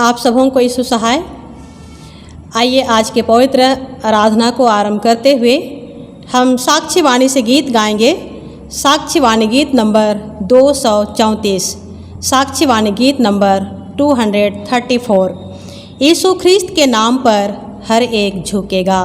आप सबों को यीशु सहाय। आइए आज के पवित्र आराधना को आरंभ करते हुए हम साक्षी वाणी से गीत गाएंगे। साक्षी वाणी गीत नंबर 234, साक्षी वाणी गीत नंबर 234। यीशु ख्रिस्त के नाम पर हर एक झुकेगा।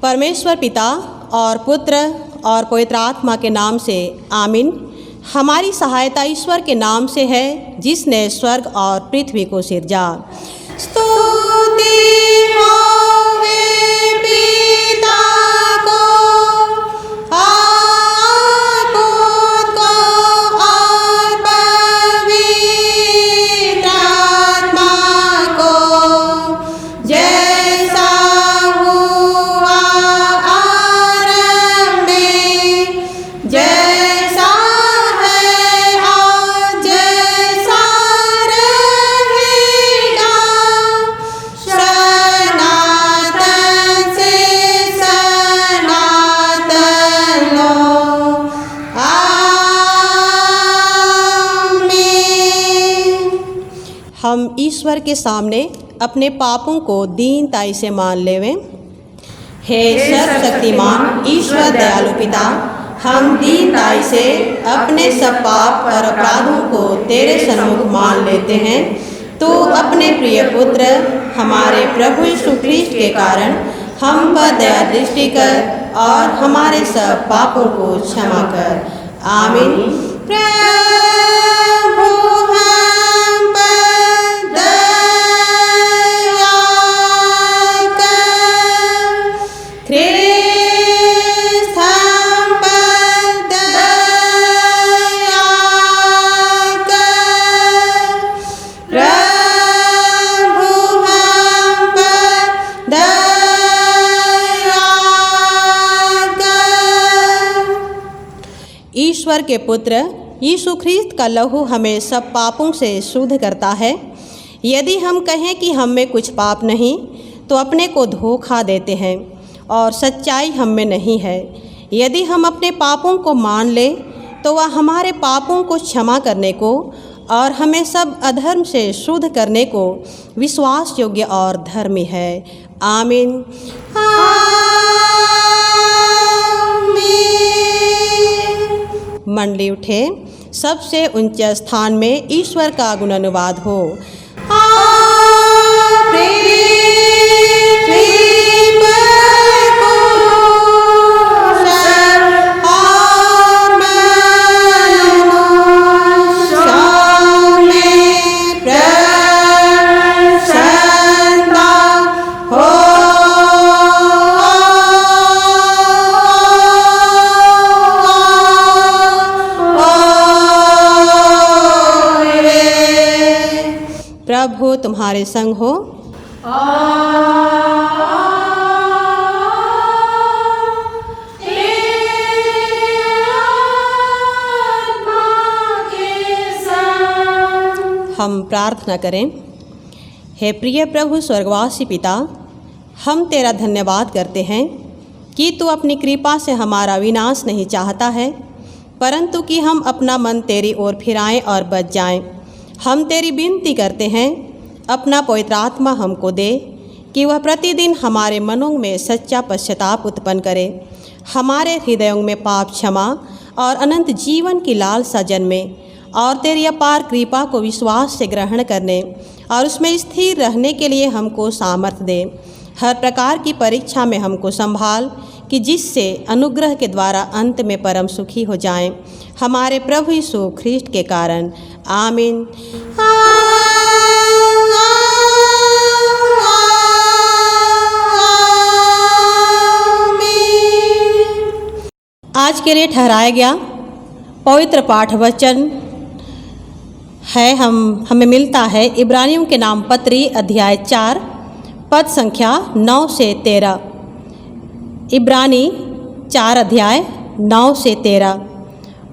परमेश्वर पिता और पुत्र और पवित्र आत्मा के नाम से आमीन। हमारी सहायता ईश्वर के नाम से है जिसने स्वर्ग और पृथ्वी को सिरजा। स्तुति होवे पिता को और पुत्र को और पवित्र आत्मा को, जैसा हुआ आरंभ में, जैसा है और जैसा रहेगा, सनातन से सनातन लो। आमीन। हम ईश्वर के सामने अपने पापों को दीनताई से मान लेवें। हे सर्वशक्तिमान ईश्वर दयालु पिता, हम दीनताई से अपने सब पाप और अपराधों को तेरे सन्मुख मान लेते हैं। तो अपने प्रिय पुत्र हमारे प्रभु यीशु ख्रिस्त के कारण हम पर दया दृष्टि कर और हमारे सब पापों को क्षमा कर। आमीन। प्रभु हम पर दया कर, ख्रिस्त हम पर दया कर, प्रभु हम पर दया कर। ईश्वर के पुत्र यीशु ख्रिस्त का लहू हमें सब पापों से शुद्ध करता है। यदि हम कहें कि हम में कुछ पाप नहीं तो अपने को धोखा देते हैं और सच्चाई हम में नहीं है। यदि हम अपने पापों को मान लें तो वह हमारे पापों को क्षमा करने को और हमें सब अधर्म से शुद्ध करने को विश्वास योग्य और धर्मी है। आमीन। मंडली उठे, सबसे ऊंचे स्थान में ईश्वर का गुण अनुवाद हो। प्रभु तुम्हारे संग हो। हम प्रार्थना करें। हे प्रिय प्रभु स्वर्गवासी पिता, हम तेरा धन्यवाद करते हैं कि तू अपनी कृपा से हमारा विनाश नहीं चाहता है, परंतु कि हम अपना मन तेरी ओर फिराएं और बच जाएं। हम तेरी विनती करते हैं, अपना पवित्र आत्मा हमको दे कि वह प्रतिदिन हमारे मनों में सच्चा पश्चाताप उत्पन्न करे, हमारे हृदयों में पाप क्षमा और अनंत जीवन की लालसा जन्मे और तेरी अपार कृपा को विश्वास से ग्रहण करने और उसमें स्थिर रहने के लिए हमको सामर्थ्य दे। हर प्रकार की परीक्षा में हमको संभाल कि जिससे अनुग्रह के द्वारा अंत में परम सुखी हो जाएं, हमारे प्रभु यीशु ख्रीष्ट के कारण। आमीन। आज के लिए ठहराया गया पवित्र पाठ वचन है हमें मिलता है इब्रानियों के नाम पत्री अध्याय 4 पद संख्या 9 से 13। इब्रानी 4 अध्याय 9 से 13।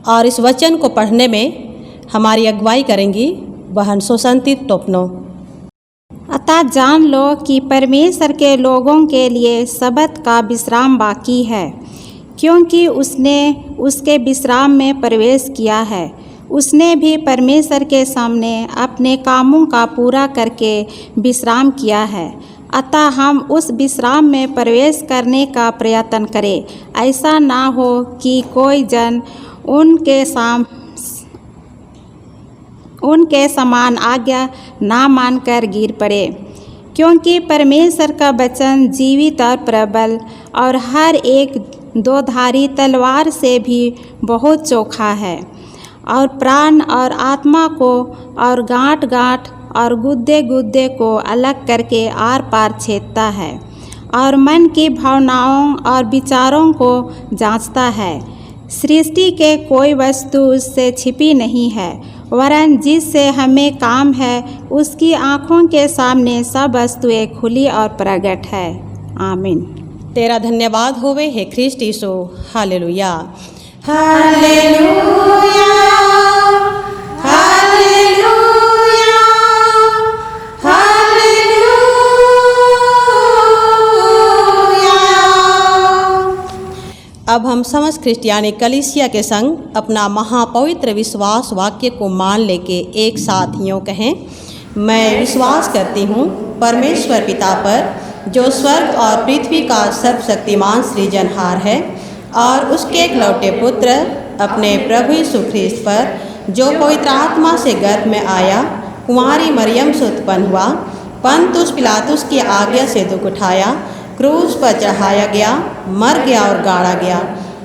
और इस वचन को पढ़ने में हमारी अगुवाई करेंगी बहन सुसंती टोपनो। अतः जान लो कि परमेश्वर के लोगों के लिए सबत का विश्राम बाकी है, क्योंकि उसने उसके विश्राम में प्रवेश किया है। उसने भी परमेश्वर के सामने अपने कामों का पूरा करके विश्राम किया है। अतः हम उस विश्राम में प्रवेश करने का प्रयत्न करें। ऐसा ना हो कि कोई जन उनके समान आज्ञा ना मानकर गिर पड़े, क्योंकि परमेश्वर का वचन जीवित और प्रबल और हर एक दोधारी तलवार से भी बहुत चोखा है और प्राण और आत्मा को और गांठ गांठ और गुद्दे गुद्दे को अलग करके आर पार छेदता है और मन की भावनाओं और विचारों को जांचता है। सृष्टि के कोई वस्तु उससे छिपी नहीं है, वरन जिससे हमें काम है उसकी आँखों के सामने सब वस्तुएं खुली और प्रकट है। आमीन। तेरा धन्यवाद होवे हे ख्रीष्ट यीशु। Hallelujah hallelujah hallelujah hallelujah. अब हम समस्त क्रिस्टियानी कलीसिया के संग अपना महापवित्र विश्वास वाक्य को मान लेके एक साथ यूँ कहें। मैं विश्वास करती हूँ परमेश्वर पिता पर, जो स्वर्ग और पृथ्वी का सर्वशक्तिमान सृजनहार है, और उसके एकलौते पुत्र अपने प्रभु यीशु ख्रीस्त पर, जो पवित्र आत्मा से गर्भ में आया, कुंवारी मरियम से उत्पन्न हुआ, पंतुस पिलातुस की आज्ञा से दुख उठाया, क्रूस पर चढ़ाया गया, मर गया और गाड़ा गया,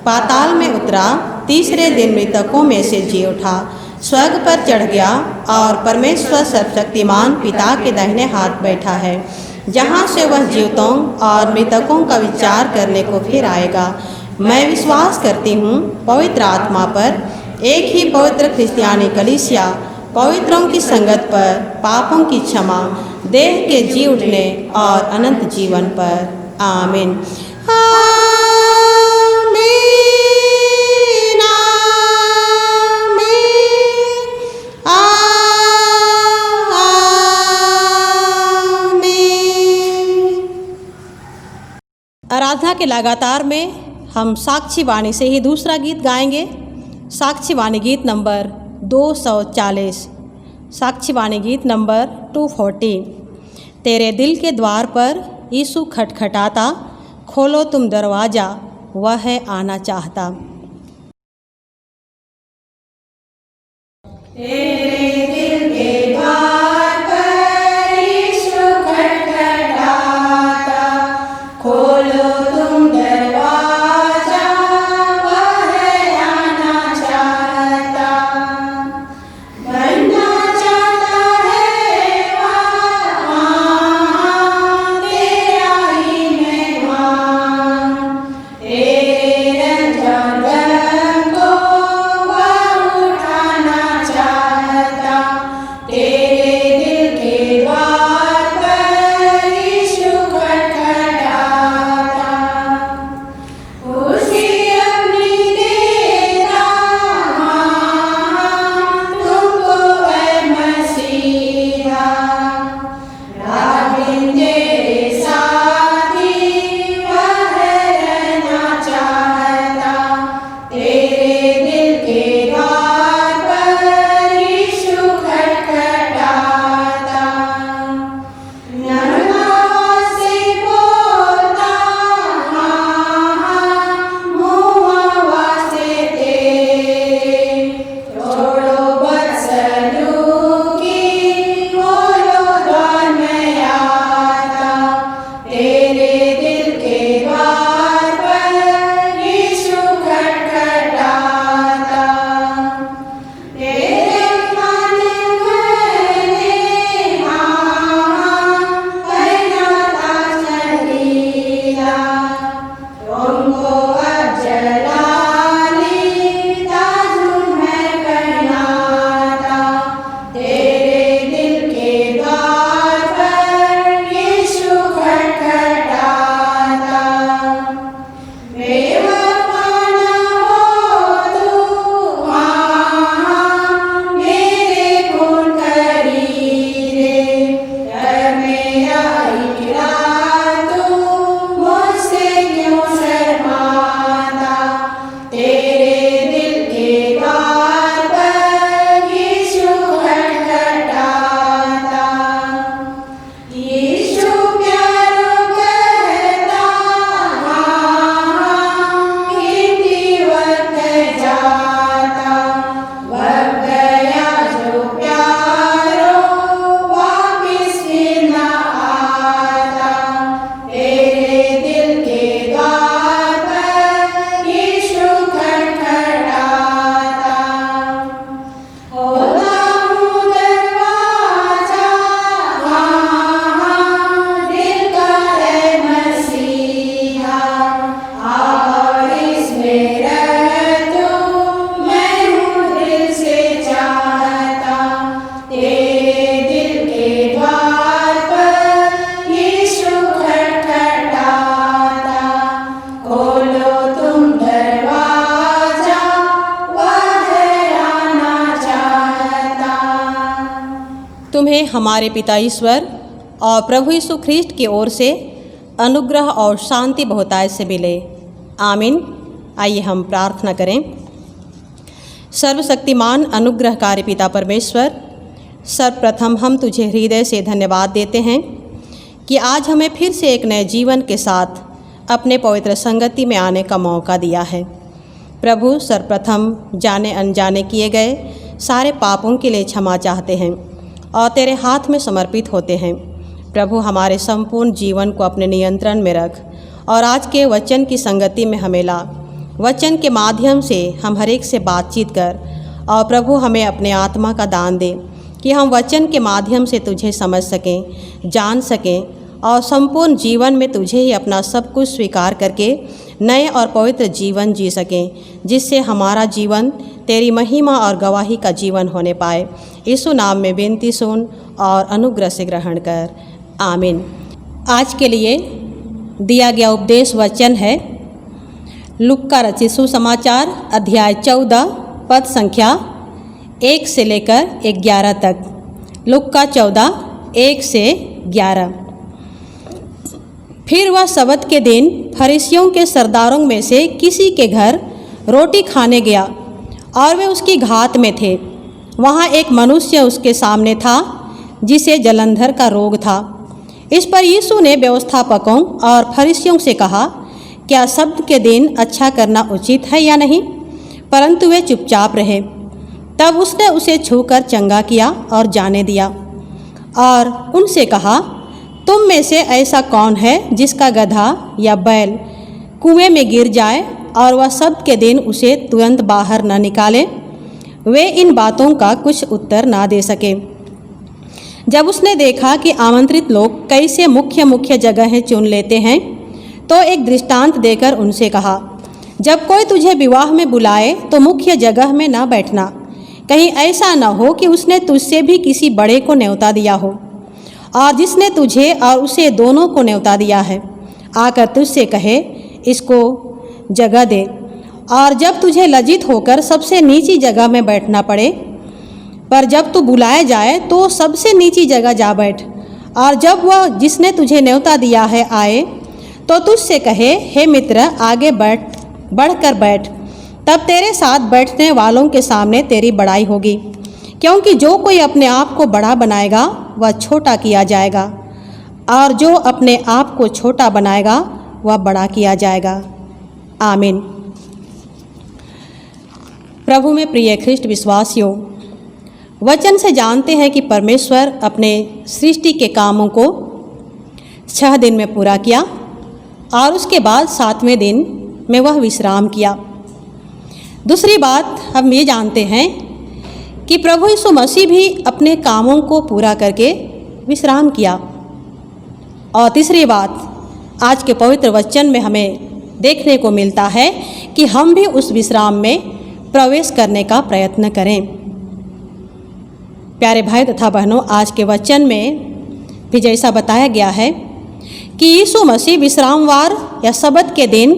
पाताल में उतरा, तीसरे दिन मृतकों में से जी उठा, स्वर्ग पर चढ़ गया और परमेश्वर सर्वशक्तिमान पिता के दाहिने हाथ बैठा है, जहाँ से वह जीवितों और मृतकों का विचार करने को फिर आएगा। मैं विश्वास करती हूँ पवित्र आत्मा पर, एक ही पवित्र क्रिस्तियानी कलीसिया, पवित्रों की संगत पर, पापों की क्षमा, देह के जी उठने और अनंत जीवन पर। आमीन। के लगातार में हम साक्षी वाणी से ही दूसरा गीत गाएंगे। साक्षी वाणी गीत नंबर 240, साक्षी वाणी गीत नंबर 240। तेरे दिल के द्वार पर यीशु खटखटाता, खोलो तुम दरवाज़ा, वह है आना चाहता। तेरे दिल के द्वार पर यीशु खटखटाता, खोलो तुम दरवाजा, वह आना चाहता। बनना चाहता है वहाँ तेरा ही मेहमान, तेरे रंग को वह उठाना चाहता। तेरे दिल के द्वार पर यीशु खटखटाता, खुशी अपनी देता तुमको ऐ मसीहा। रात दिन तेरे साथी वह रहना चाहता। तेरे दिल के द्वार पर यीशु खटखटाता, नरमावा से बोलता मुहावा से तेरे। छोड़ो बदसलूकी, खोलो द्वार में आता। तेरे दिल के द्वार पर यीशु खटखटाता। तेरे माने मैंने पहना था शरीरा, तुमको अब जलाली ताजुल में पहनाता। तेरे दिल के द्वार पर यीशु खटखटाता। बेवफा न हो तू मेरे खून खरीदे, कर मेरा इकरार तू मुझसे क्यों शर्माता। तेरे दिल के द्वार पर यीशु खटखटाता। यीशु प्यारो कहता कीमती वक्त जाता। वक्त गया जो प्यारो वापिस फिर न आता। तेरे दिल के द्वार पर यीशु खटखटाता। खोलता हूँ दरवाजा दिल का है मसीहा। और इसमें रह तू, मैं हूँ दिल से चाहता। तेरे दिल के द्वार पर यीशु खटखटाता, खोलो तुम दरवाजा, वह आना चाहता। तुम्हें हमारे पिता ईश्वर और प्रभु यीशु ख्रीस्ट की ओर से अनुग्रह और शांति बहुतायत से मिले। आमीन। आइए हम प्रार्थना करें। सर्वशक्तिमान अनुग्रहकारी पिता परमेश्वर, सर्वप्रथम हम तुझे हृदय से धन्यवाद देते हैं कि आज हमें फिर से एक नए जीवन के साथ अपने पवित्र संगति में आने का मौका दिया है। प्रभु, सर्वप्रथम जाने अनजाने किए गए सारे पापों के लिए क्षमा चाहते हैं और तेरे हाथ में समर्पित होते हैं। प्रभु, हमारे संपूर्ण जीवन को अपने नियंत्रण में रख और आज के वचन की संगति में हमें ला। वचन के माध्यम से हम हर एक से बातचीत कर और प्रभु हमें अपने आत्मा का दान दे कि हम वचन के माध्यम से तुझे समझ सकें, जान सकें और संपूर्ण जीवन में तुझे ही अपना सब कुछ स्वीकार करके नए और पवित्र जीवन जी सकें, जिससे हमारा जीवन तेरी महिमा और गवाही का जीवन होने पाए। यीशु नाम में विनती सुन और अनुग्रह से ग्रहण कर। आमीन। आज के लिए दिया गया उपदेश वचन है लूका रचित सुसमाचार अध्याय 14 पद संख्या 1 से लेकर 11 तक। लूका 14 1 से 11। फिर वह सब्त के दिन फरीसियों के सरदारों में से किसी के घर रोटी खाने गया और वे उसकी घात में थे। वहाँ एक मनुष्य उसके सामने था जिसे जलंधर का रोग था। इस पर यीशु ने व्यवस्थापकों और फरीसियों से कहा, क्या सब्त के दिन अच्छा करना उचित है या नहीं? परंतु वे चुपचाप रहे। तब उसने उसे छूकर चंगा किया और जाने दिया और उनसे कहा, तुम में से ऐसा कौन है जिसका गधा या बैल कुएं में गिर जाए और वह सब्त के दिन उसे तुरंत बाहर न निकाले? वे इन बातों का कुछ उत्तर ना दे सके। जब उसने देखा कि आमंत्रित लोग कैसे मुख्य मुख्य जगहें चुन लेते हैं, तो एक दृष्टांत देकर उनसे कहा, जब कोई तुझे विवाह में बुलाए तो मुख्य जगह में ना बैठना, कहीं ऐसा न हो कि उसने तुझसे भी किसी बड़े को न्योता दिया हो और जिसने तुझे और उसे दोनों को न्योता दिया है आकर तुझसे कहे, इसको जगह दे, और जब तुझे लज्जित होकर सबसे नीची जगह में बैठना पड़े। पर जब तू बुलाया जाए तो सबसे नीची जगह जा बैठ, और जब वह जिसने तुझे न्योता दिया है आए तो तुझसे कहे, हे मित्र, आगे बढ़कर बैठ, तब तेरे साथ बैठने वालों के सामने तेरी बड़ाई होगी। क्योंकि जो कोई अपने आप को बड़ा बनाएगा वह छोटा किया जाएगा, और जो अपने आप को छोटा बनाएगा वह बड़ा किया जाएगा। आमीन। प्रभु में प्रिय ख्रिस्ट विश्वासियों, वचन से जानते हैं कि परमेश्वर अपने सृष्टि के कामों को 6 दिन में पूरा किया और उसके बाद 7वें दिन में वह विश्राम किया। दूसरी बात हम ये जानते हैं कि प्रभु यीशु मसीह भी अपने कामों को पूरा करके विश्राम किया। और तीसरी बात, आज के पवित्र वचन में हमें देखने को मिलता है कि हम भी उस विश्राम में प्रवेश करने का प्रयत्न करें। प्यारे भाई तथा बहनों, आज के वचन में भी जैसा बताया गया है कि यीशु मसीह विश्रामवार या सब्त के दिन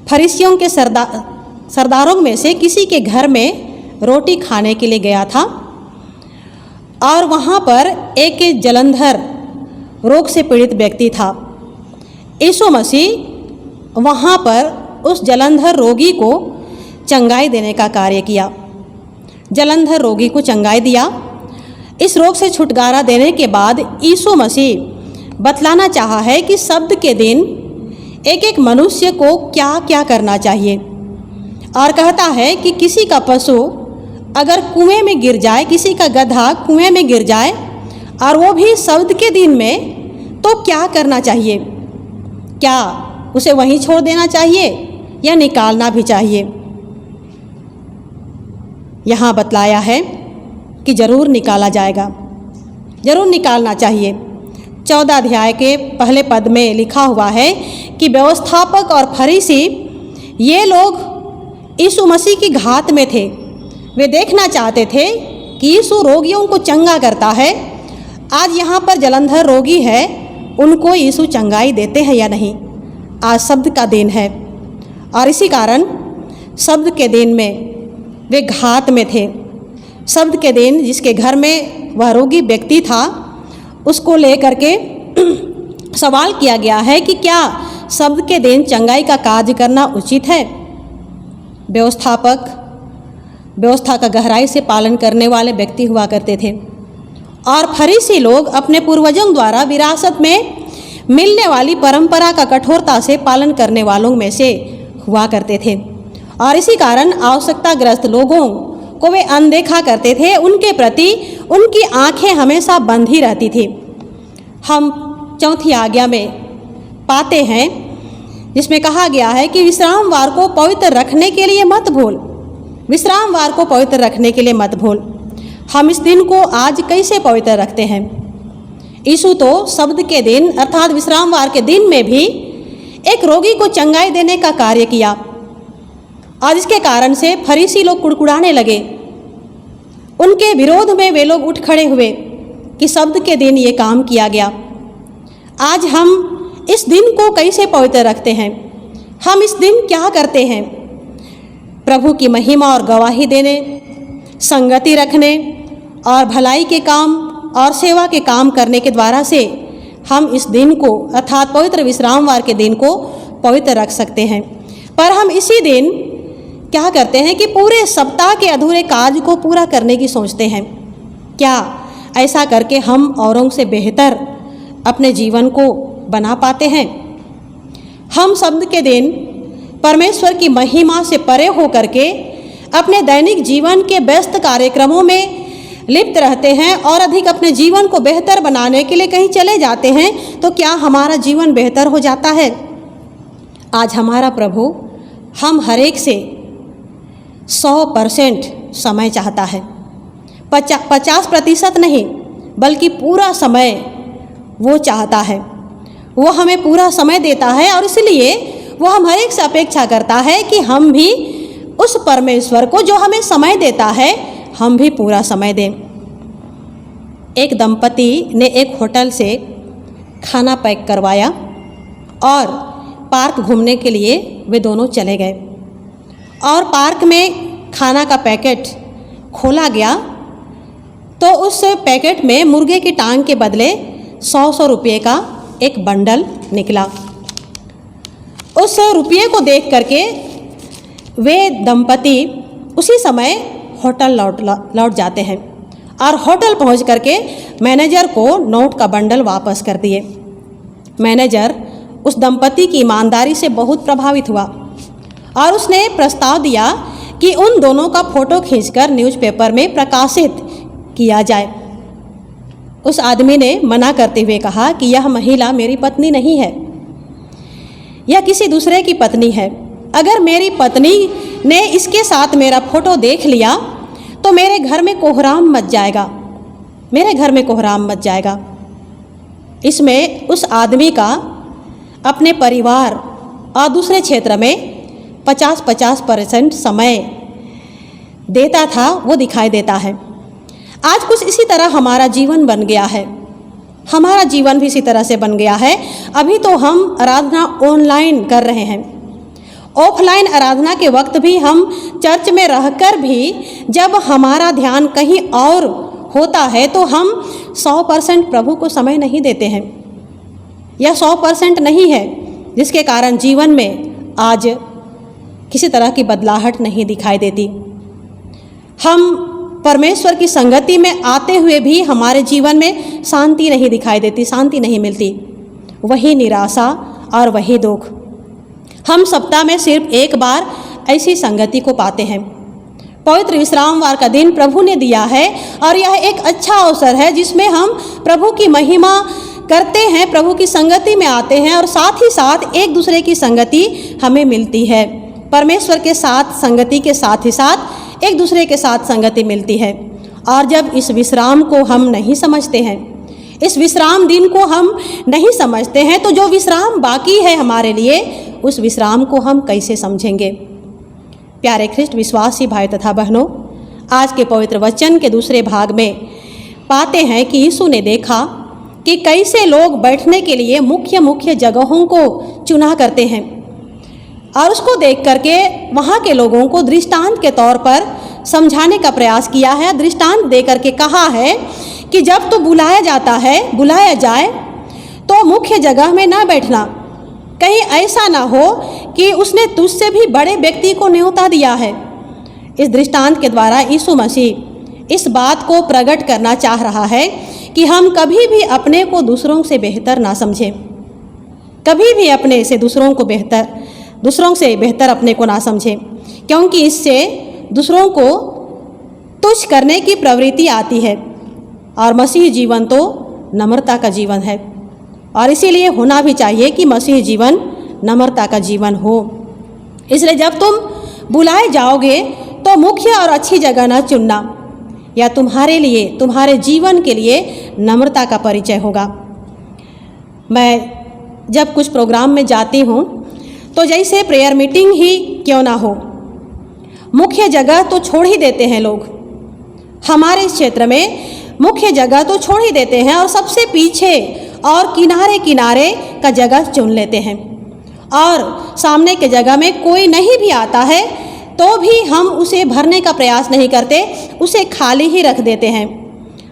फरीसियों के सरदारों में से किसी के घर में रोटी खाने के लिए गया था और वहाँ पर एक जलंधर रोग से पीड़ित व्यक्ति था। यीशु मसीह वहाँ पर उस जलंधर रोगी को चंगाई देने का कार्य किया। जलंधर रोगी को चंगाई दिया। इस रोग से छुटकारा देने के बाद यीशु मसीह बतलाना चाहा है कि सब्त के दिन एक एक मनुष्य को क्या क्या करना चाहिए, और कहता है कि किसी का पशु अगर कुएं में गिर जाए, किसी का गधा कुएं में गिर जाए और वो भी सब्त के दिन में, तो क्या करना चाहिए? क्या उसे वहीं छोड़ देना चाहिए या निकालना भी चाहिए? यहाँ बतलाया है कि जरूर निकाला जाएगा, जरूर निकालना चाहिए। 14 अध्याय के पहले पद में लिखा हुआ है कि व्यवस्थापक और फरीसी ये लोग यीशु मसीह की घात में थे। वे देखना चाहते थे कि यीशु रोगियों को चंगा करता है। आज यहाँ पर जलंधर रोगी है, उनको यीशु चंगाई देते हैं या नहीं? आज सब्त का दिन है और इसी कारण सब्त के दिन में वे घात में थे। सब्त के दिन जिसके घर में वह रोगी व्यक्ति था, उसको लेकर के सवाल किया गया है कि क्या सब्त के दिन चंगाई का कार्य करना उचित है? व्यवस्थापक व्यवस्था का गहराई से पालन करने वाले व्यक्ति हुआ करते थे और फरीसी लोग अपने पूर्वजों द्वारा विरासत में मिलने वाली परंपरा का कठोरता से पालन करने वालों में से हुआ करते थे और इसी कारण आवश्यकताग्रस्त लोगों को वे अनदेखा करते थे। उनके प्रति उनकी आंखें हमेशा बंद ही रहती थी। हम चौथी आज्ञा में पाते हैं जिसमें कहा गया है कि विश्रामवार को पवित्र रखने के लिए मत भूल, विश्रामवार को पवित्र रखने के लिए मत भूल। हम इस दिन को आज कैसे पवित्र रखते हैं? यीशु तो सब्त के दिन अर्थात विश्रामवार के दिन में भी एक रोगी को चंगाई देने का कार्य किया और इसके कारण से फरीसी लोग कुड़कुड़ाने लगे। उनके विरोध में वे लोग उठ खड़े हुए कि सब्त के दिन ये काम किया गया। आज हम इस दिन को कैसे पवित्र रखते हैं? हम इस दिन क्या करते हैं? प्रभु की महिमा और गवाही देने, संगति रखने और भलाई के काम और सेवा के काम करने के द्वारा से हम इस दिन को अर्थात पवित्र विश्रामवार के दिन को पवित्र रख सकते हैं। पर हम इसी दिन क्या करते हैं कि पूरे सप्ताह के अधूरे कार्य को पूरा करने की सोचते हैं। क्या ऐसा करके हम औरों से बेहतर अपने जीवन को बना पाते हैं? हम शब्द के दिन परमेश्वर की महिमा से परे होकर के अपने दैनिक जीवन के व्यस्त कार्यक्रमों में लिप्त रहते हैं और अधिक अपने जीवन को बेहतर बनाने के लिए कहीं चले जाते हैं, तो क्या हमारा जीवन बेहतर हो जाता है? आज हमारा प्रभु हम हर एक से 100% समय चाहता है। 50% नहीं, बल्कि पूरा समय वो चाहता है। वो हमें पूरा समय देता है और इसलिए वो हम हर एक से अपेक्षा करता है कि हम भी उस परमेश्वर को जो हमें समय देता है, हम भी पूरा समय दें। एक दंपति ने एक होटल से खाना पैक करवाया और पार्क घूमने के लिए वे दोनों चले गए और पार्क में खाना का पैकेट खोला गया तो उस पैकेट में मुर्गे की टांग के बदले 100 रुपये का एक बंडल निकला। उस रुपये को देख करके वे दंपति उसी समय होटल लौट जाते हैं और होटल पहुंच करके मैनेजर को नोट का बंडल वापस कर दिए। मैनेजर उस दंपति की ईमानदारी से बहुत प्रभावित हुआ और उसने प्रस्ताव दिया कि उन दोनों का फोटो खींचकर न्यूज़पेपर में प्रकाशित किया जाए। उस आदमी ने मना करते हुए कहा कि यह महिला मेरी पत्नी नहीं है, यह किसी दूसरे की पत्नी है। अगर मेरी पत्नी ने इसके साथ मेरा फोटो देख लिया तो मेरे घर में कोहराम मच जाएगा, मेरे घर में कोहराम मच जाएगा। इसमें उस आदमी का अपने परिवार और दूसरे क्षेत्र में 50% समय देता था, वो दिखाई देता है। आज कुछ इसी तरह हमारा जीवन बन गया है, हमारा जीवन भी इसी तरह से बन गया है। अभी तो हम आराधना ऑनलाइन कर रहे हैं, ऑफलाइन आराधना के वक्त भी हम चर्च में रहकर भी जब हमारा ध्यान कहीं और होता है तो हम 100% प्रभु को समय नहीं देते हैं। यह 100% नहीं है, जिसके कारण जीवन में आज किसी तरह की बदलाहट नहीं दिखाई देती। हम परमेश्वर की संगति में आते हुए भी हमारे जीवन में शांति नहीं दिखाई देती, शांति नहीं मिलती, वही निराशा और वही दुख। हम सप्ताह में सिर्फ एक बार ऐसी संगति को पाते हैं। पवित्र विश्रामवार का दिन प्रभु ने दिया है और यह एक अच्छा अवसर है जिसमें हम प्रभु की महिमा करते हैं, प्रभु की संगति में आते हैं और साथ ही साथ एक दूसरे की संगति हमें मिलती है। परमेश्वर के साथ संगति के साथ ही साथ एक दूसरे के साथ संगति मिलती है। और जब इस विश्राम को हम नहीं समझते हैं, इस विश्राम दिन को हम नहीं समझते हैं, तो जो विश्राम बाकी है हमारे लिए, उस विश्राम को हम कैसे समझेंगे? प्यारे ख्रिस्ट विश्वासी भाई तथा बहनों, आज के पवित्र वचन के दूसरे भाग में पाते हैं कि यीशु ने देखा कि कैसे लोग बैठने के लिए मुख्य जगहों को चुना करते हैं और उसको देख करके वहाँ के लोगों को दृष्टांत के तौर पर समझाने का प्रयास किया है। दृष्टांत दे करके कहा है कि जब तो बुलाया जाए तो मुख्य जगह में ना बैठना, कहीं ऐसा ना हो कि उसने तुझसे भी बड़े व्यक्ति को न्योता दिया है। इस दृष्टांत के द्वारा यीशु मसीह इस बात को प्रकट करना चाह रहा है कि हम कभी भी अपने को दूसरों से बेहतर ना समझें, कभी भी अपने से दूसरों से बेहतर अपने को ना समझें, क्योंकि इससे दूसरों को तुच्छ करने की प्रवृत्ति आती है। और मसीह जीवन तो नम्रता का जीवन है और इसीलिए होना भी चाहिए कि मसीह जीवन नम्रता का जीवन हो। इसलिए जब तुम बुलाए जाओगे तो मुख्य और अच्छी जगह न चुनना, या तुम्हारे लिए, तुम्हारे जीवन के लिए नम्रता का परिचय होगा। मैं जब कुछ प्रोग्राम में जाती हूँ तो जैसे प्रेयर मीटिंग ही क्यों ना हो, मुख्य जगह तो छोड़ ही देते हैं लोग। हमारे इस क्षेत्र में मुख्य जगह तो छोड़ ही देते हैं और सबसे पीछे और किनारे का जगह चुन लेते हैं और सामने के जगह में कोई नहीं भी आता है तो भी हम उसे भरने का प्रयास नहीं करते, उसे खाली ही रख देते हैं।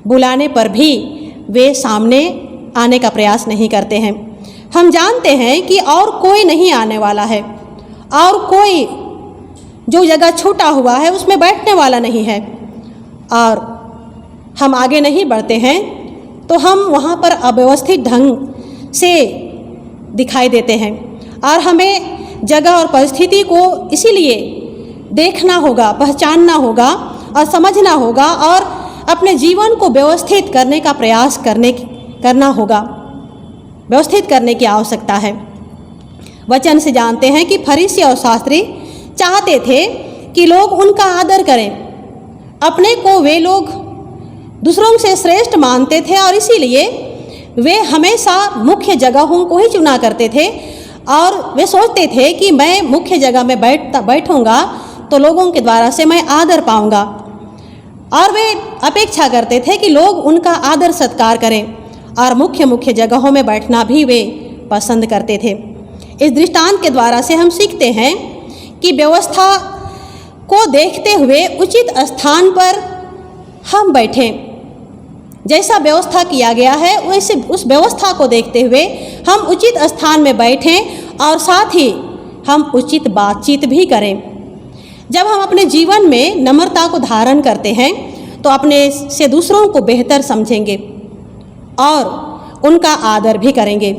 बुलाने पर भी वे सामने आने का प्रयास नहीं करते हैं। हम जानते हैं कि और कोई नहीं आने वाला है, और कोई जो जगह छूटा हुआ है उसमें बैठने वाला नहीं है, और हम आगे नहीं बढ़ते हैं तो हम वहाँ पर अव्यवस्थित ढंग से दिखाई देते हैं। और हमें जगह और परिस्थिति को इसीलिए देखना होगा, पहचानना होगा और समझना होगा, और अपने जीवन को व्यवस्थित करने का प्रयास करना होगा, व्यवस्थित करने की आवश्यकता है। वचन से जानते हैं कि फरीसी और शास्त्री चाहते थे कि लोग उनका आदर करें। अपने को वे लोग दूसरों से श्रेष्ठ मानते थे और इसीलिए वे हमेशा मुख्य जगहों को ही चुना करते थे, और वे सोचते थे कि मैं मुख्य जगह में बैठूंगा तो लोगों के द्वारा से मैं आदर पाऊंगा, और वे अपेक्षा करते थे कि लोग उनका आदर सत्कार करें, और मुख्य जगहों में बैठना भी वे पसंद करते थे। इस दृष्टांत के द्वारा से हम सीखते हैं कि व्यवस्था को देखते हुए उचित स्थान पर हम बैठें। जैसा व्यवस्था किया गया है वैसे उस व्यवस्था को देखते हुए हम उचित स्थान में बैठें, और साथ ही हम उचित बातचीत भी करें। जब हम अपने जीवन में नम्रता को धारण करते हैं तो अपने से दूसरों को बेहतर समझेंगे और उनका आदर भी करेंगे,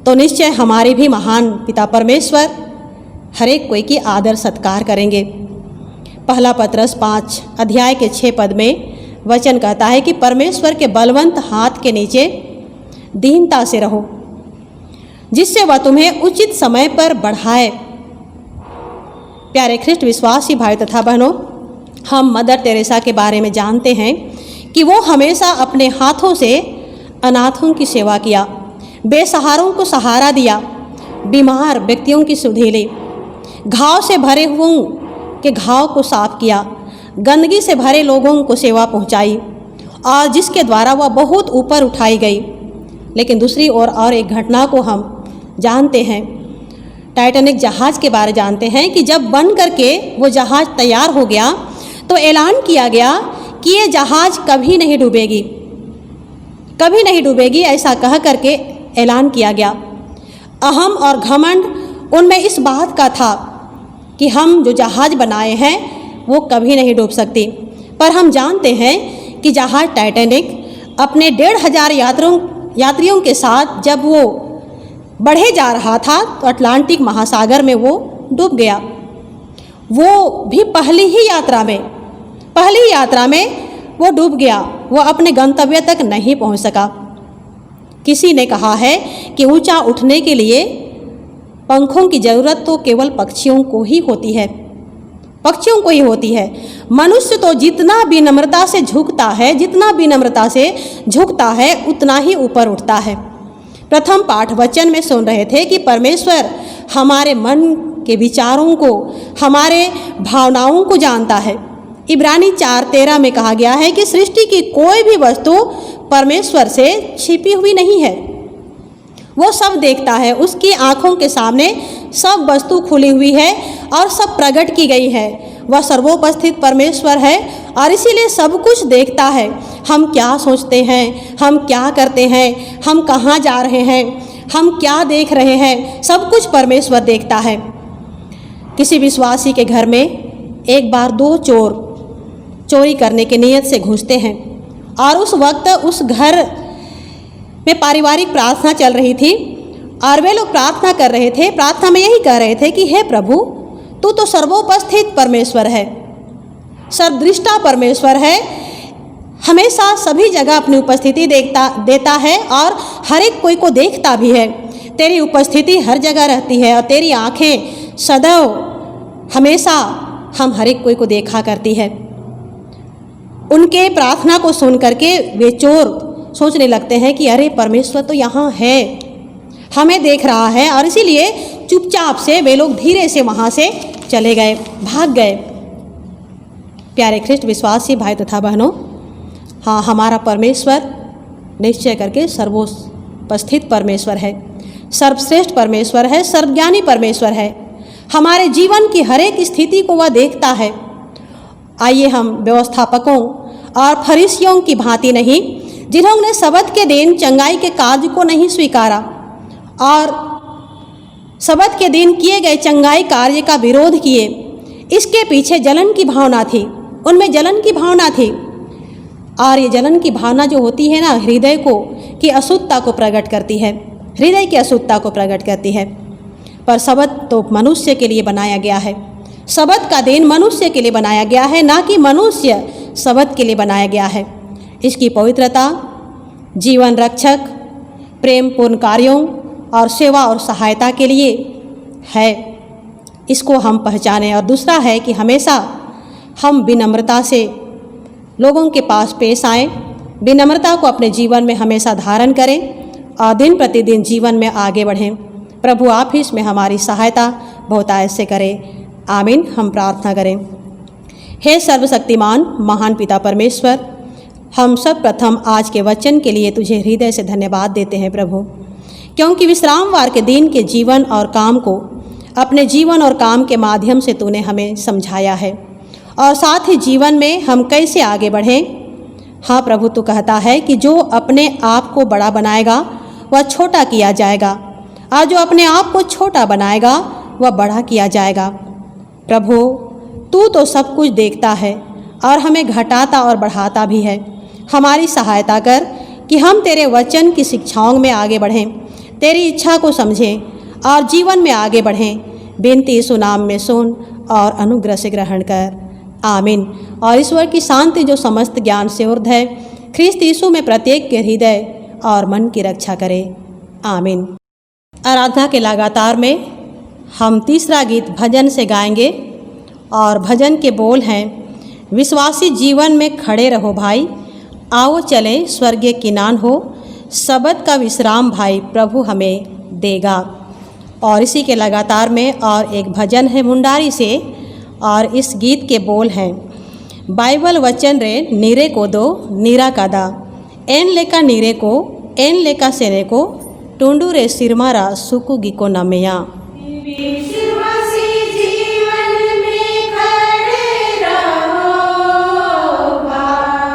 तो निश्चय हमारे भी महान पिता परमेश्वर हर एक कोई की आदर सत्कार करेंगे। पहला पत्रस 5 अध्याय के 6 पद में वचन कहता है कि परमेश्वर के बलवंत हाथ के नीचे दीनता से रहो, जिससे वह तुम्हें उचित समय पर बढ़ाए। प्यारे ख्रिस्ट विश्वासी भाई तथा बहनों, हम मदर तेरेसा के बारे में जानते हैं कि वो हमेशा अपने हाथों से अनाथों की सेवा किया, बेसहारों को सहारा दिया, बीमार व्यक्तियों की सुधि ली, घाव से भरे हुओं के घाव को साफ किया, गंदगी से भरे लोगों को सेवा पहुंचाई, और जिसके द्वारा वह बहुत ऊपर उठाई गई। लेकिन दूसरी ओर और एक घटना को हम जानते हैं, टाइटैनिक जहाज़ के बारे जानते हैं कि जब बन करके वो जहाज़ तैयार हो गया तो ऐलान किया गया कि ये जहाज़ कभी नहीं डूबेगी, कभी नहीं डूबेगी, ऐसा कह करके ऐलान किया गया। अहम और घमंड उनमें इस बात का था कि हम जो जहाज़ बनाए हैं वो कभी नहीं डूब सकती। पर हम जानते हैं कि जहाज़ टाइटैनिक अपने 1,500 यात्रियों के साथ जब वो बढ़े जा रहा था तो अटलांटिक महासागर में वो डूब गया। वो भी पहली ही यात्रा में वो डूब गया, वो अपने गंतव्य तक नहीं पहुंच सका। किसी ने कहा है कि ऊंचा उठने के लिए पंखों की ज़रूरत तो केवल पक्षियों को ही होती है, पक्षियों को ही होती है। मनुष्य तो जितना विनम्रता से झुकता है उतना ही ऊपर उठता है। प्रथम पाठ वचन में सुन रहे थे कि परमेश्वर हमारे मन के विचारों को, हमारे भावनाओं को जानता है। इब्रानी 4:13 में कहा गया है कि सृष्टि की कोई भी वस्तु परमेश्वर से छिपी हुई नहीं है, वो सब देखता है, उसकी आँखों के सामने सब वस्तु खुली हुई है और सब प्रकट की गई है। वह सर्वोपस्थित परमेश्वर है और इसीलिए सब कुछ देखता है। हम क्या सोचते हैं, हम क्या करते हैं, हम कहाँ जा रहे हैं, हम क्या देख रहे हैं, सब कुछ परमेश्वर देखता है। किसी विश्वासी के घर में एक बार 2 चोर चोरी करने की नीयत से घुसते हैं और उस वक्त उस घर में पारिवारिक प्रार्थना चल रही थी और वे लोग प्रार्थना कर रहे थे। प्रार्थना में यही कह रहे थे कि हे प्रभु, तू तो सर्वोपस्थित परमेश्वर है, सर्वदृष्टा परमेश्वर है, हमेशा सभी जगह अपनी उपस्थिति देता है और हर एक कोई को देखता भी है। तेरी उपस्थिति हर जगह रहती है और तेरी आँखें सदैव हमेशा हम हर एक कोई को देखा करती है। उनके प्रार्थना को सुन करके वे चोर सोचने लगते हैं कि अरे परमेश्वर तो यहाँ है, हमें देख रहा है, और इसीलिए चुपचाप से वे लोग धीरे से वहाँ से चले गए, भाग गए। प्यारे ख्रिस्ट विश्वासी भाई तथा बहनों, हाँ, हमारा परमेश्वर निश्चय करके सर्वोपस्थित परमेश्वर है, सर्वश्रेष्ठ परमेश्वर है, सर्वज्ञानी परमेश्वर है। हमारे जीवन की हर एक स्थिति को वह देखता है। आइए हम व्यवस्थापकों और फरीसियों की भांति नहीं, जिन्होंने सबत के दिन चंगाई के कार्य को नहीं स्वीकारा और सबत के दिन किए गए चंगाई कार्य का विरोध किए। इसके पीछे जलन की भावना थी, उनमें जलन की भावना थी। और ये जलन की भावना जो होती है ना, हृदय को की अशुद्धता को प्रकट करती है, हृदय की अशुद्धता को प्रकट करती है। पर सबत तो मनुष्य के लिए बनाया गया है, सबत का दिन मनुष्य के लिए बनाया गया है, ना कि मनुष्य सबत के लिए बनाया गया है। इसकी पवित्रता, जीवन रक्षक, प्रेम पूर्ण कार्यों और सेवा और सहायता के लिए है, इसको हम पहचानें। और दूसरा है कि हमेशा हम विनम्रता से लोगों के पास पेश आएं, विनम्रता को अपने जीवन में हमेशा धारण करें और दिन प्रतिदिन जीवन में आगे बढ़ें। प्रभु आप ही इसमें हमारी सहायता बहुतायत से करें। आमीन। हम प्रार्थना करें। हे सर्वशक्तिमान महान पिता परमेश्वर, हम सब प्रथम आज के वचन के लिए तुझे हृदय से धन्यवाद देते हैं प्रभु, क्योंकि विश्रामवार के दिन के जीवन और काम को अपने जीवन और काम के माध्यम से तूने हमें समझाया है और साथ ही जीवन में हम कैसे आगे बढ़ें। हाँ प्रभु, तू कहता है कि जो अपने आप को बड़ा बनाएगा वह छोटा किया जाएगा और जो अपने आप को छोटा बनाएगा वह बड़ा किया जाएगा। प्रभु, तू तो सब कुछ देखता है और हमें घटाता और बढ़ाता भी है। हमारी सहायता कर कि हम तेरे वचन की शिक्षाओं में आगे बढ़ें, तेरी इच्छा को समझें और जीवन में आगे बढ़ें। विनती यीशु नाम में सुन और अनुग्रह से ग्रहण कर। आमीन। और ईश्वर की शांति जो समस्त ज्ञान से ऊर्ध्व है, ख्रिस्त यीशु में प्रत्येक के हृदय और मन की रक्षा करे। आमीन। आराधना के लगातार में हम तीसरा गीत भजन से गाएंगे और भजन के बोल हैं, विश्वासी जीवन में खड़े रहो भाई, आओ चलें स्वर्गीय किनान हो, सबत का विश्राम भाई प्रभु हमें देगा। और इसी के लगातार में और एक भजन है मुंडारी से और इस गीत के बोल हैं, बाइबल वचन रे नीरे को दो नीरा का दा, एन लेका नीरे को एन लेका सेने को, टूंडू रे सिरमारा सुकुगी को नमेया। विश्वासी जीवन में खड़े रहो भाई,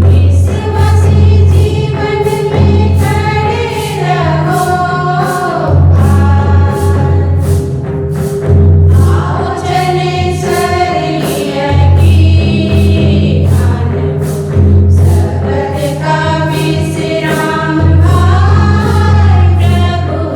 विश्वासी जीवन में खड़े रहो भाई, आओ चले स्वर्गीय किनान, सबत का विश्राम भाई प्रभु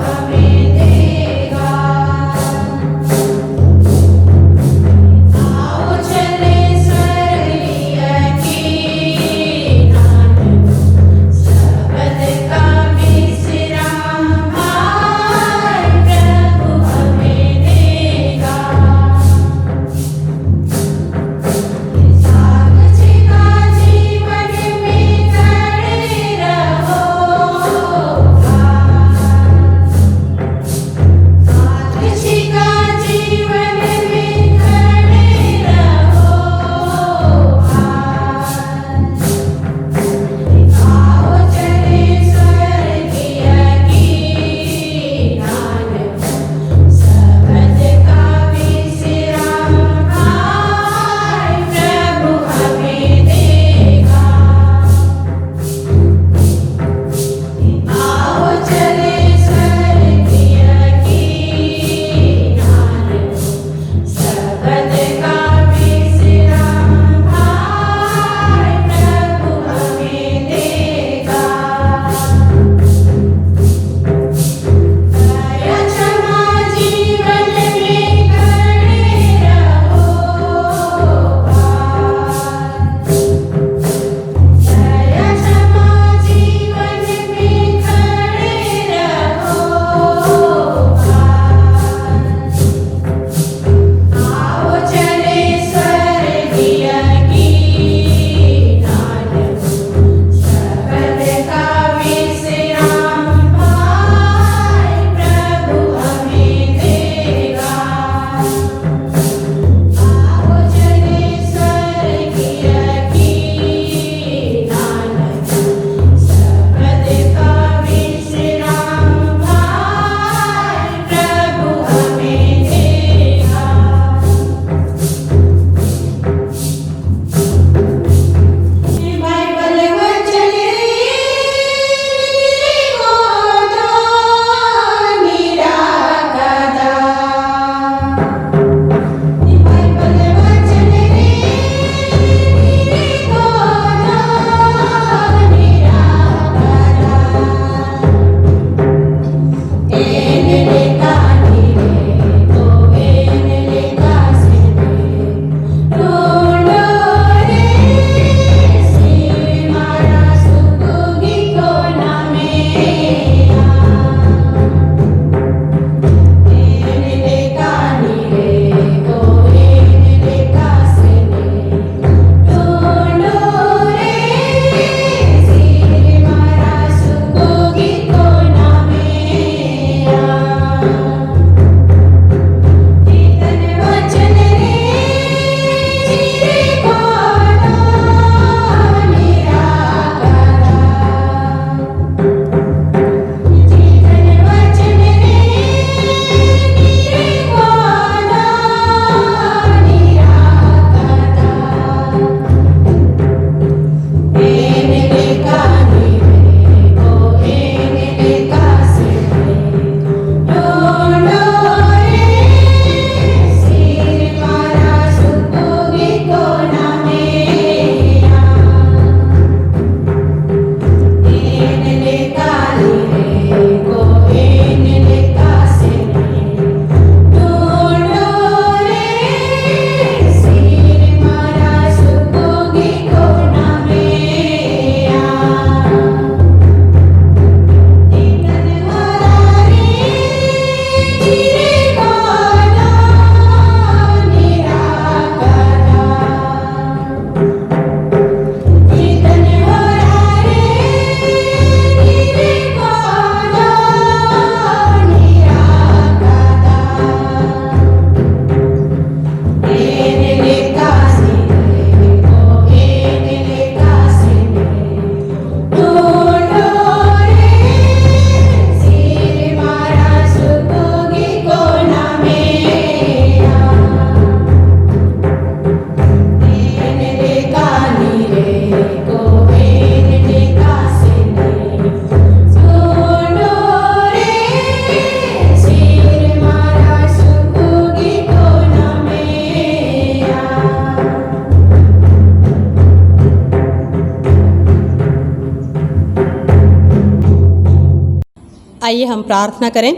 आइए हम प्रार्थना करें।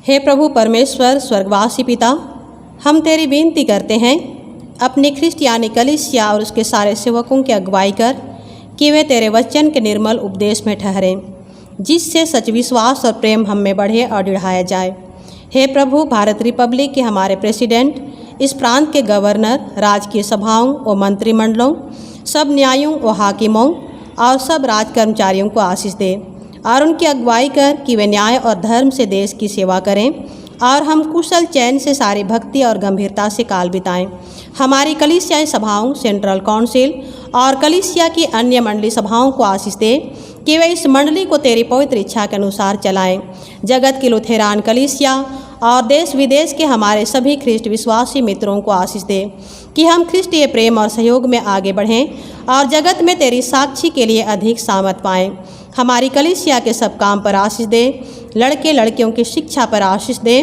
हे प्रभु परमेश्वर स्वर्गवासी पिता, हम तेरी विनती करते हैं अपनी ख्रिस्ट यानी कलीसिया और उसके सारे सेवकों की अगुवाई कर कि वे तेरे वचन के निर्मल उपदेश में ठहरें, जिससे सच विश्वास और प्रेम हम में बढ़े और बढ़ाया जाए। हे प्रभु, भारत रिपब्लिक के हमारे प्रेसिडेंट, इस प्रांत के गवर्नर, राजकीय सभाओं व मंत्रिमंडलों, सब न्यायों व हाकिमों और सब राज कर्मचारियों को आशीष दे और उनकी अगुवाई कर कि वे न्याय और धर्म से देश की सेवा करें और हम कुशल चैन से सारी भक्ति और गंभीरता से काल बिताएं। हमारी कलीसियाई सभाओं, सेंट्रल काउंसिल और कलीसिया की अन्य मंडली सभाओं को आशीष दे कि वे इस मंडली को तेरी पवित्र इच्छा के अनुसार चलाएं। जगत की लुथेरान कलीसिया और देश विदेश के हमारे सभी ख्रिस्ट विश्वासी मित्रों को आशीष दे कि हम ख्रिस्टीय प्रेम और सहयोग में आगे बढ़ें और जगत में तेरी साक्षी के लिए अधिक सामर्थ पाएं। हमारी कलीसिया के सब काम पर आशीष दे, लड़के लड़कियों की शिक्षा पर आशीष दे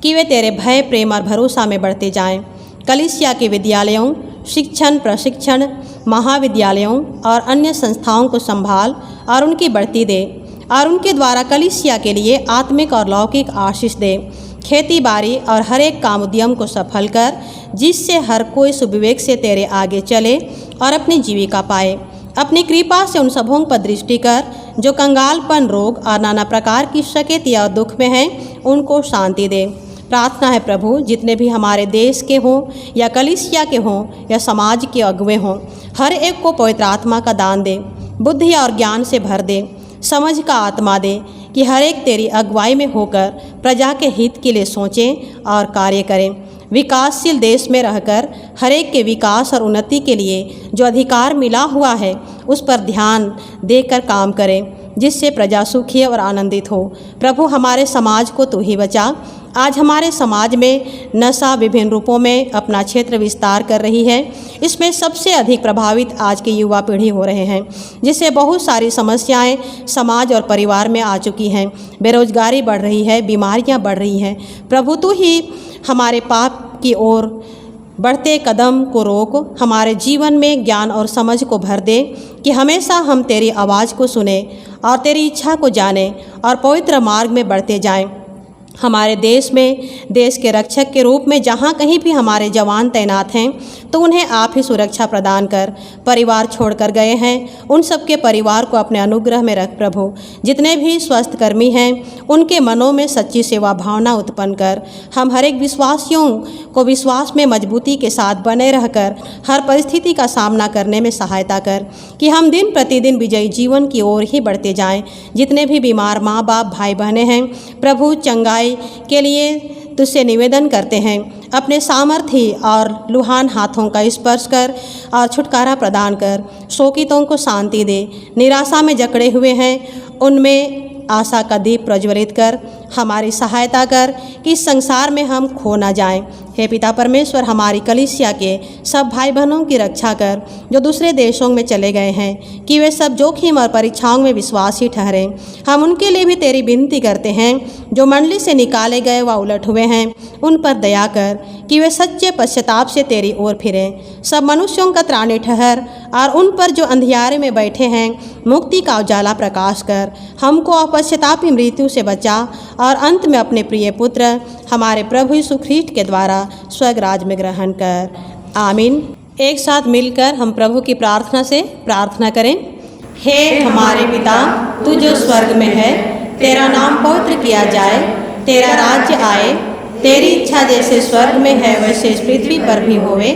कि वे तेरे भय, प्रेम और भरोसा में बढ़ते जाएं। कलीसिया के विद्यालयों, शिक्षण, प्रशिक्षण, महाविद्यालयों और अन्य संस्थाओं को संभाल और उनकी बढ़ती दे और उनके द्वारा कलीसिया के लिए आत्मिक और लौकिक आशीष दे। खेती बाड़ी और हर एक काम उद्यम को सफल कर, जिससे हर कोई सुविवेक से तेरे आगे चले और अपनी जीविका पाए। अपनी कृपा से उन सबों पर दृष्टि कर जो कंगालपन, रोग और नाना प्रकार की शकैती और दुख में हैं, उनको शांति दे। प्रार्थना है प्रभु, जितने भी हमारे देश के हों या कलीसिया के हों या समाज के अगुवे हों, हर एक को पवित्र आत्मा का दान दे, बुद्धि और ज्ञान से भर दे, समझ का आत्मा दे कि हर एक तेरी अगुवाई में होकर प्रजा के हित के लिए सोचें और कार्य करें। विकासशील देश में रहकर हर एक के विकास और उन्नति के लिए जो अधिकार मिला हुआ है, उस पर ध्यान देकर काम करें, जिससे प्रजा सुखी और आनंदित हो। प्रभु, हमारे समाज को तू ही बचा। आज हमारे समाज में नशा विभिन्न रूपों में अपना क्षेत्र विस्तार कर रही है। इसमें सबसे अधिक प्रभावित आज की युवा पीढ़ी हो रहे हैं, जिससे बहुत सारी समस्याएं समाज और परिवार में आ चुकी हैं। बेरोजगारी बढ़ रही है, बीमारियां बढ़ रही हैं। प्रभु, तू ही हमारे पाप की ओर बढ़ते कदम को रोक, हमारे जीवन में ज्ञान और समझ को भर दे कि हमेशा हम तेरी आवाज़ को सुने और तेरी इच्छा को जाने और पवित्र मार्ग में बढ़ते जाएं। हमारे देश में देश के रक्षक के रूप में जहाँ कहीं भी हमारे जवान तैनात हैं, तो उन्हें आप ही सुरक्षा प्रदान कर। परिवार छोड़कर गए हैं, उन सबके परिवार को अपने अनुग्रह में रख प्रभु। जितने भी स्वस्थ कर्मी हैं, उनके मनों में सच्ची सेवा भावना उत्पन्न कर। हम हर एक विश्वासियों को विश्वास में मजबूती के साथ बने रहकर हर परिस्थिति का सामना करने में सहायता कर कि हम दिन प्रतिदिन विजयी जीवन की ओर ही बढ़ते जाएं। जितने भी बीमार माँ बाप, भाई बहनें हैं, प्रभु चंगाई के लिए तुझसे निवेदन करते हैं। अपने सामर्थी और लुहान हाथों का स्पर्श कर और छुटकारा प्रदान कर। शोकितों को शांति दे, निराशा में जकड़े हुए हैं उनमें आशा का दीप प्रज्वलित कर। हमारी सहायता कर कि इस संसार में हम खो ना जाएं। हे पिता परमेश्वर, हमारी कलीसिया के सब भाई बहनों की रक्षा कर जो दूसरे देशों में चले गए हैं, कि वे सब जोखिम और परीक्षाओं में विश्वासी ठहरें। हम उनके लिए भी तेरी विनती करते हैं जो मंडली से निकाले गए व उलट हुए हैं, उन पर दया कर कि वे सच्चे पश्चाताप से तेरी ओर फिरें। सब मनुष्यों का त्राणी ठहर और उन पर जो अंधियारे में बैठे हैं मुक्ति का उजाला प्रकाश कर। हमको अपश्चातापी मृत्यु से बचा और अंत में अपने प्रिय पुत्र हमारे प्रभु यीशु ख्रीष्ट के द्वारा स्वर्ग राज में ग्रहण कर। आमीन। एक साथ मिलकर हम प्रभु की प्रार्थना से प्रार्थना करें। हे हमारे पिता, तू जो स्वर्ग में है, तेरा नाम पवित्र किया जाए, तेरा राज्य आए, तेरी इच्छा जैसे स्वर्ग में है वैसे इस पृथ्वी पर भी होवे।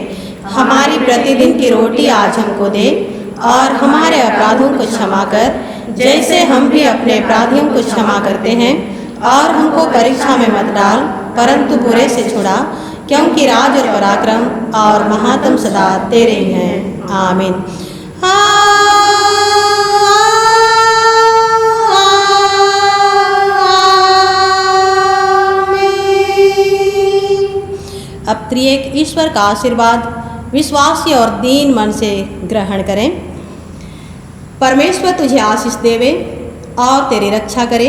हमारी प्रतिदिन की रोटी आज हमको दे और हमारे अपराधों को क्षमा कर, जैसे हम भी अपने अपराधियों को क्षमा करते हैं, और हमको परीक्षा में मत डाल, परंतु बुरे से छुड़ा, क्योंकि राज और पराक्रम और महात्म सदा तेरे ही हैं। आमीन। अब त्रिएक ईश्वर का आशीर्वाद विश्वासी और दीन मन से ग्रहण करें। परमेश्वर तुझे आशीष देवे और तेरी रक्षा करे।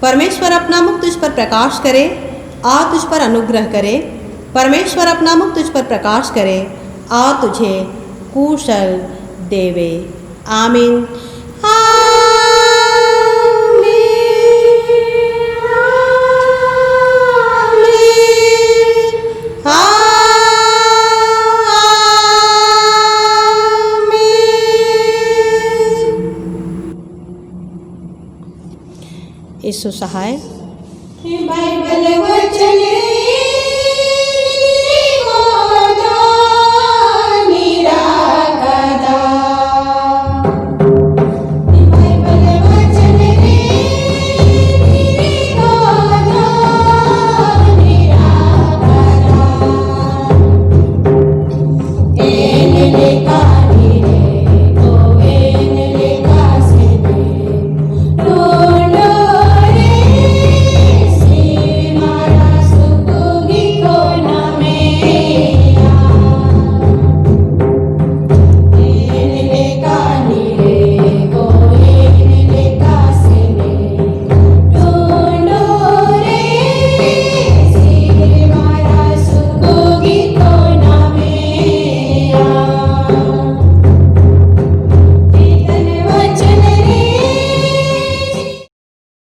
परमेश्वर अपना मुख तुझ पर प्रकाश करे और तुझ पर अनुग्रह करे। परमेश्वर अपना मुख तुझ पर प्रकाश करे और तुझे कुशल देवे। आमीन। आमीन। यीशु सहाय। बाइबल वचन